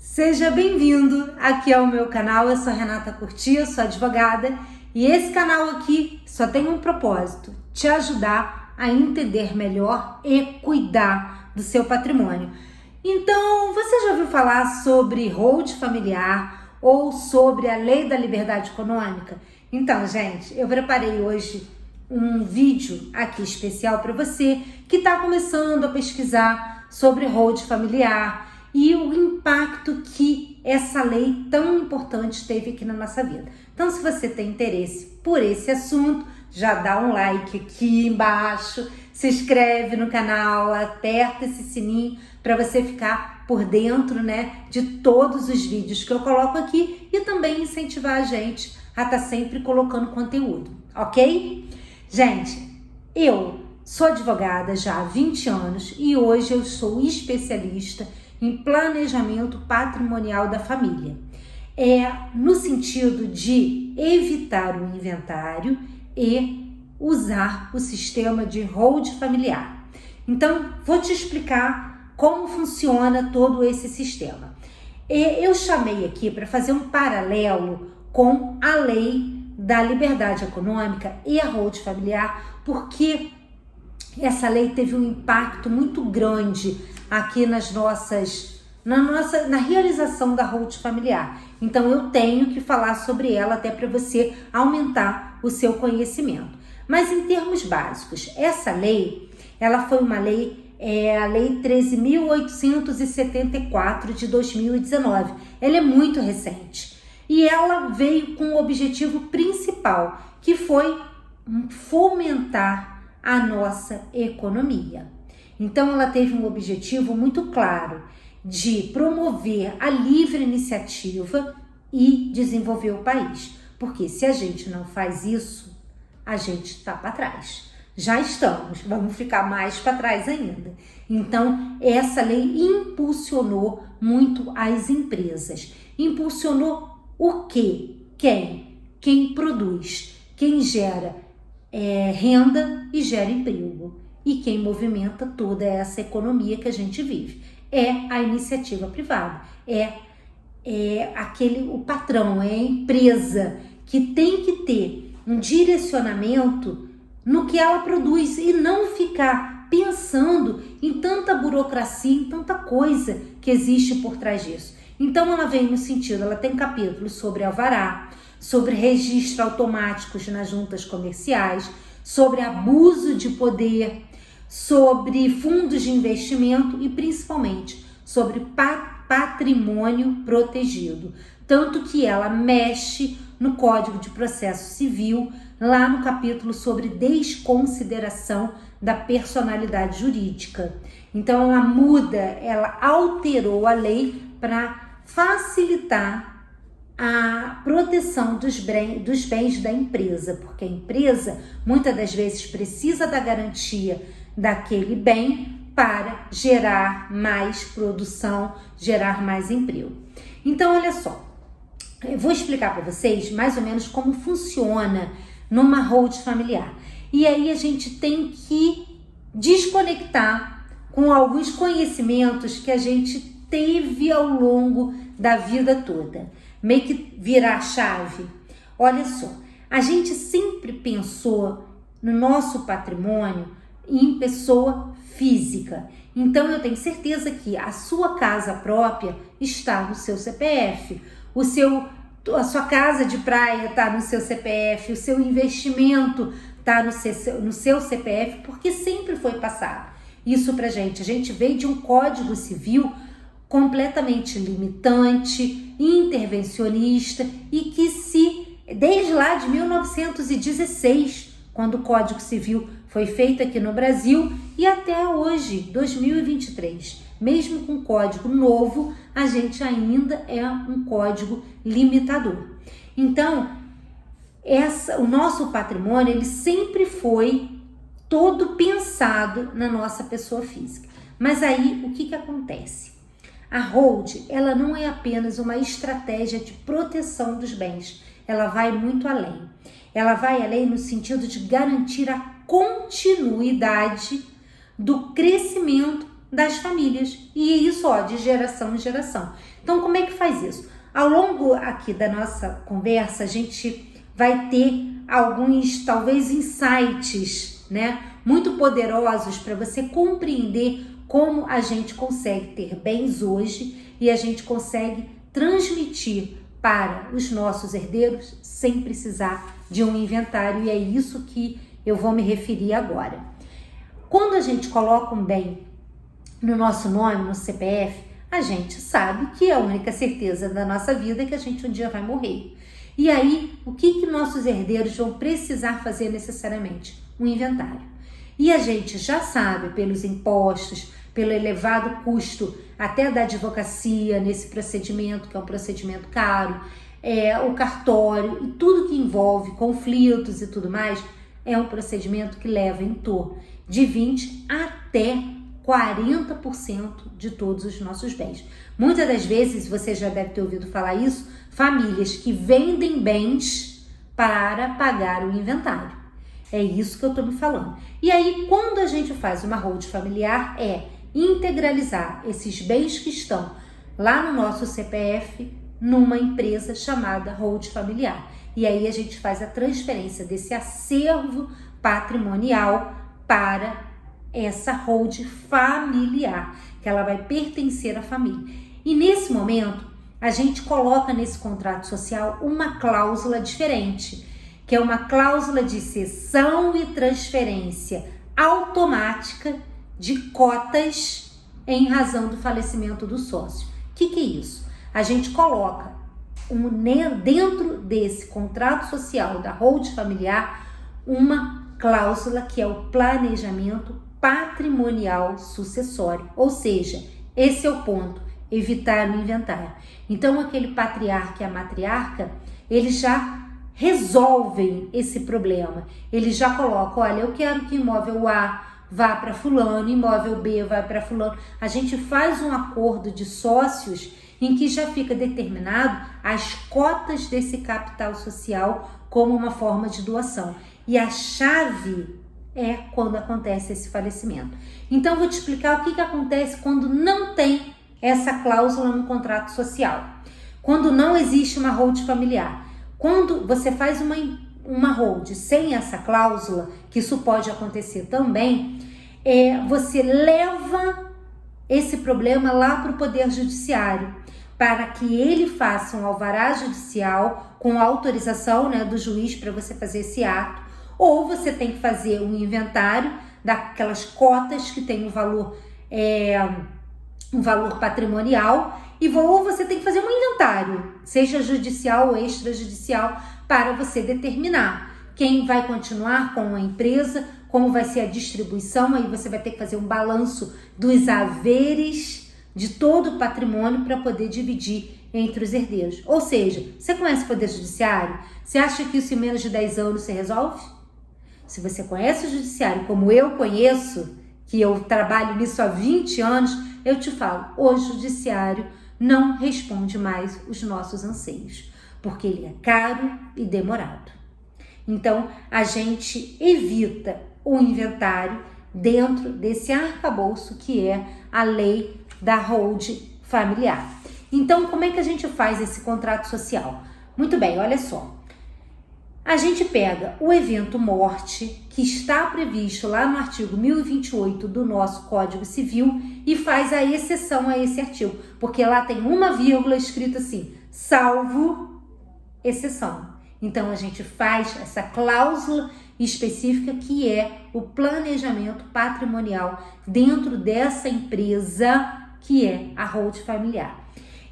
Seja bem-vindo aqui ao meu canal. Eu sou Renata Curti, eu sou advogada e esse canal aqui só tem um propósito: te ajudar a entender melhor e cuidar do seu patrimônio. Então, você já ouviu falar sobre hold familiar ou sobre a Lei da Liberdade Econômica? Então, gente, eu preparei hoje um vídeo aqui especial para você que está começando a pesquisar sobre hold familiar e o impacto que essa lei tão importante teve aqui na nossa vida. Então, se você tem interesse por esse assunto, já dá um like aqui embaixo, se inscreve no canal, aperta esse sininho para você ficar por dentro, de todos os vídeos que eu coloco aqui e também incentivar a gente a estar sempre colocando conteúdo, ok? Gente, eu sou advogada já há 20 anos e hoje eu sou especialista em planejamento patrimonial da família. No sentido de evitar o inventário e usar o sistema de hold familiar. Então, vou te explicar como funciona todo esse sistema. Eu chamei aqui para fazer um paralelo com a Lei da Liberdade Econômica e a hold familiar, porque essa lei teve um impacto muito grande aqui na realização da hold familiar. Então eu tenho que falar sobre ela até para você aumentar o seu conhecimento. Mas em termos básicos, essa lei, ela foi uma lei, a Lei 13.874 de 2019. Ela é muito recente e ela veio com o objetivo principal, que foi fomentar a nossa economia. Então ela teve um objetivo muito claro de promover a livre iniciativa e desenvolver o país, porque se a gente não faz isso, a gente está para trás. Já estamos, vamos ficar mais para trás ainda. Então essa lei impulsionou muito as empresas. Impulsionou o quê? Quem produz, quem gera renda e gera emprego. E quem movimenta toda essa economia que a gente vive é a iniciativa privada, o patrão, é a empresa que tem que ter um direcionamento no que ela produz e não ficar pensando em tanta burocracia, em tanta coisa que existe por trás disso. Então ela vem no sentido, ela tem capítulos sobre alvará, sobre registro automáticos nas juntas comerciais, sobre abuso de poder, sobre fundos de investimento e principalmente sobre patrimônio protegido. Tanto que ela mexe no Código de Processo Civil, lá no capítulo sobre desconsideração da personalidade jurídica. Então ela alterou a lei para facilitar a proteção dos bens da empresa, porque a empresa muitas das vezes precisa da garantia daquele bem para gerar mais produção, gerar mais emprego. Então, olha só, eu vou explicar para vocês mais ou menos como funciona numa hold familiar. E aí a gente tem que desconectar com alguns conhecimentos que a gente teve ao longo da vida toda. Meio que virar a chave. Olha só, a gente sempre pensou no nosso patrimônio em pessoa física. Então eu tenho certeza que a sua casa própria está no seu CPF, a sua casa de praia está no seu CPF, o seu investimento está no seu CPF, porque sempre foi passado isso pra gente. A gente veio de um Código Civil completamente limitante, intervencionista e que desde lá de 1916, quando o Código Civil foi feito aqui no Brasil e até hoje, 2023, mesmo com código novo, a gente ainda é um código limitador. Então, o nosso patrimônio, ele sempre foi todo pensado na nossa pessoa física. Mas aí, o que acontece? A hold, ela não é apenas uma estratégia de proteção dos bens, ela vai muito além. Ela vai além no sentido de garantir a continuidade do crescimento das famílias. E isso, ó, de geração em geração. Então, como é que faz isso? Ao longo aqui da nossa conversa, a gente vai ter alguns, talvez, insights, né, muito poderosos para você compreender como a gente consegue ter bens hoje e a gente consegue transmitir para os nossos herdeiros sem precisar de um inventário, e é isso que eu vou me referir agora. Quando a gente coloca um bem no nosso nome, no CPF, a gente sabe que a única certeza da nossa vida é que a gente um dia vai morrer. E aí, o que nossos herdeiros vão precisar fazer necessariamente? Um inventário. E a gente já sabe, pelos impostos, pelo elevado custo até da advocacia nesse procedimento, que é um procedimento caro, o cartório e tudo que envolve conflitos e tudo mais, é um procedimento que leva em torno de 20% até 40% de todos os nossos bens. Muitas das vezes, você já deve ter ouvido falar isso, famílias que vendem bens para pagar o inventário. É isso que eu estou me falando. E aí, quando a gente faz uma holding familiar, é integralizar esses bens que estão lá no nosso CPF numa empresa chamada holding familiar. E aí a gente faz a transferência desse acervo patrimonial para essa holding familiar, que ela vai pertencer à família. E nesse momento, a gente coloca nesse contrato social uma cláusula diferente, que é uma cláusula de cessão e transferência automática de cotas em razão do falecimento do sócio. O que é isso? A gente coloca dentro desse contrato social da holding familiar uma cláusula que é o planejamento patrimonial sucessório, ou seja, esse é o ponto, evitar o inventário. Então, aquele patriarca e a matriarca, eles já resolvem esse problema. Eles já colocam, olha, eu quero que imóvel A vá para fulano, imóvel B vai para fulano. A gente faz um acordo de sócios em que já fica determinado as cotas desse capital social como uma forma de doação. E a chave é quando acontece esse falecimento. Então, vou te explicar o que acontece quando não tem essa cláusula no contrato social. Quando não existe uma holding familiar. Quando você faz uma holding sem essa cláusula, que isso pode acontecer também, você leva esse problema lá para o Poder Judiciário, para que ele faça um alvará judicial com autorização, né, do juiz para você fazer esse ato, ou você tem que fazer um inventário daquelas cotas que tem um valor patrimonial, ou você tem que fazer um inventário, seja judicial ou extrajudicial, para você determinar quem vai continuar com a empresa, como vai ser a distribuição. Aí você vai ter que fazer um balanço dos haveres de todo o patrimônio para poder dividir entre os herdeiros. Ou seja, você conhece o Poder Judiciário? Você acha que isso em menos de 10 anos se resolve? Se você conhece o Judiciário como eu conheço, que eu trabalho nisso há 20 anos, eu te falo, o Judiciário não responde mais os nossos anseios, porque ele é caro e demorado. Então, a gente evita o inventário dentro desse arcabouço que é a lei da holding familiar. Então, como é que a gente faz esse contrato social? Muito bem, olha só. A gente pega o evento morte, que está previsto lá no artigo 1028 do nosso Código Civil, e faz a exceção a esse artigo, porque lá tem uma vírgula escrito assim, salvo exceção. Então, a gente faz essa cláusula específica que é o planejamento patrimonial dentro dessa empresa que é a holding familiar.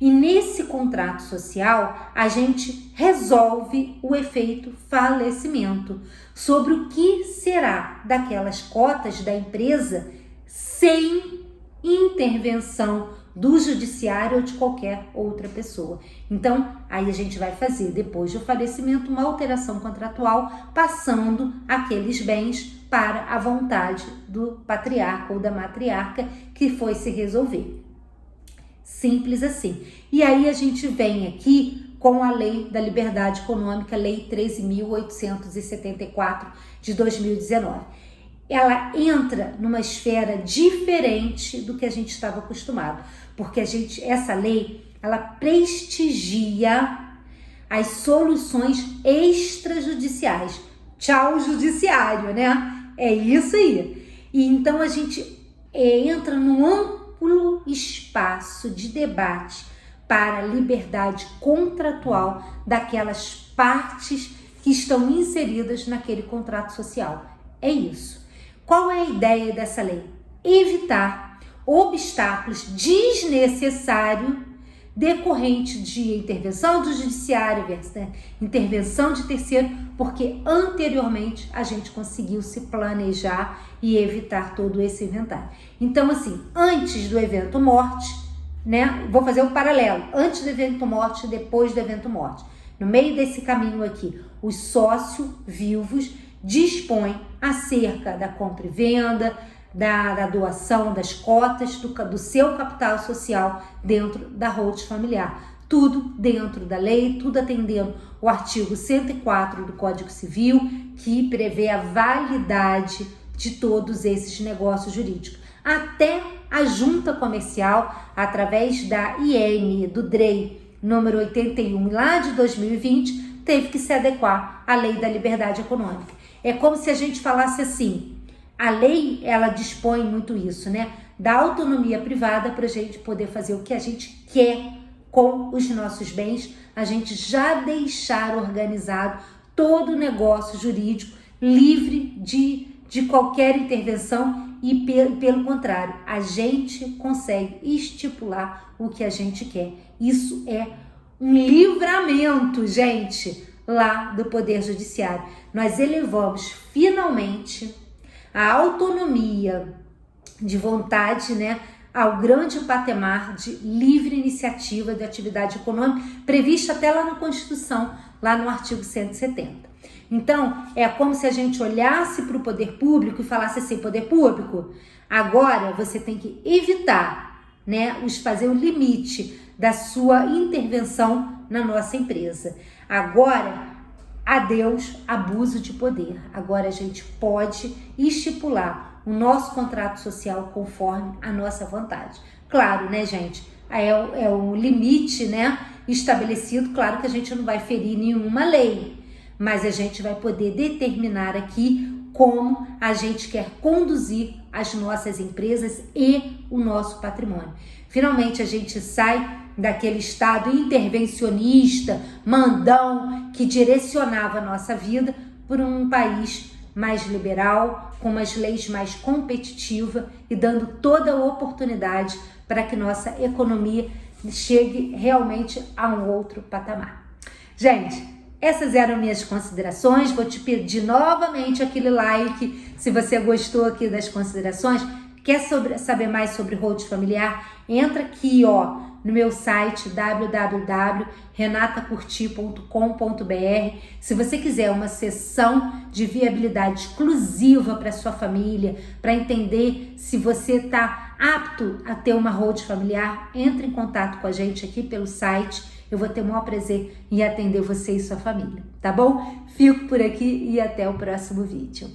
E nesse contrato social, a gente resolve o efeito falecimento sobre o que será daquelas cotas da empresa sem intervenção do judiciário ou de qualquer outra pessoa. Então, aí a gente vai fazer, depois do falecimento, uma alteração contratual, passando aqueles bens para a vontade do patriarca ou da matriarca que foi se resolver. Simples assim. E aí a gente vem aqui com a Lei da Liberdade Econômica, Lei 13.874 de 2019. ela entra numa esfera diferente do que a gente estava acostumado, porque essa lei, ela prestigia as soluções extrajudiciais. Tchau, judiciário, né? É isso aí. E então a gente entra num amplo espaço de debate para a liberdade contratual daquelas partes que estão inseridas naquele contrato social. É isso. Qual é a ideia dessa lei? Evitar obstáculos desnecessários decorrente de intervenção do judiciário, intervenção de terceiro, porque anteriormente a gente conseguiu se planejar e evitar todo esse inventário. Então, assim, antes do evento morte, né? Vou fazer um paralelo. Antes do evento morte e depois do evento morte. No meio desse caminho aqui, os sócios vivos dispõem acerca da compra e venda, da doação das cotas do seu capital social dentro da holding familiar. Tudo dentro da lei, tudo atendendo o artigo 104 do Código Civil, que prevê a validade de todos esses negócios jurídicos. Até a junta comercial, através da IN, do DREI, número 81, lá de 2020, teve que se adequar à lei da liberdade econômica. É como se a gente falasse assim, a lei, ela dispõe muito isso, né? Da autonomia privada para a gente poder fazer o que a gente quer com os nossos bens, a gente já deixar organizado todo o negócio jurídico livre de qualquer intervenção e, pelo contrário, a gente consegue estipular o que a gente quer. Isso é um livramento, gente, lá do Poder Judiciário. Nós elevamos finalmente a autonomia de vontade, né, ao grande patamar de livre iniciativa de atividade econômica, prevista até lá na Constituição, lá no artigo 170. Então, é como se a gente olhasse para o poder público e falasse assim, poder público, agora você tem que evitar, né, fazer o limite da sua intervenção na nossa empresa. Agora, adeus abuso de poder. Agora a gente pode estipular o nosso contrato social conforme a nossa vontade. Claro, né, gente? É um limite, né, estabelecido. Claro que a gente não vai ferir nenhuma lei, mas a gente vai poder determinar aqui como a gente quer conduzir as nossas empresas e o nosso patrimônio. Finalmente a gente sai daquele estado intervencionista, mandão, que direcionava a nossa vida por um país mais liberal, com umas leis mais competitivas e dando toda a oportunidade para que nossa economia chegue realmente a um outro patamar. Gente, essas eram minhas considerações. Vou te pedir novamente aquele like se você gostou aqui das considerações. Quer saber mais sobre holding familiar? Entra aqui, ó, no meu site www.renatacurti.com.br. Se você quiser uma sessão de viabilidade exclusiva para sua família, para entender se você está apto a ter uma holding familiar, entre em contato com a gente aqui pelo site. Eu vou ter o maior prazer em atender você e sua família, tá bom? Fico por aqui e até o próximo vídeo.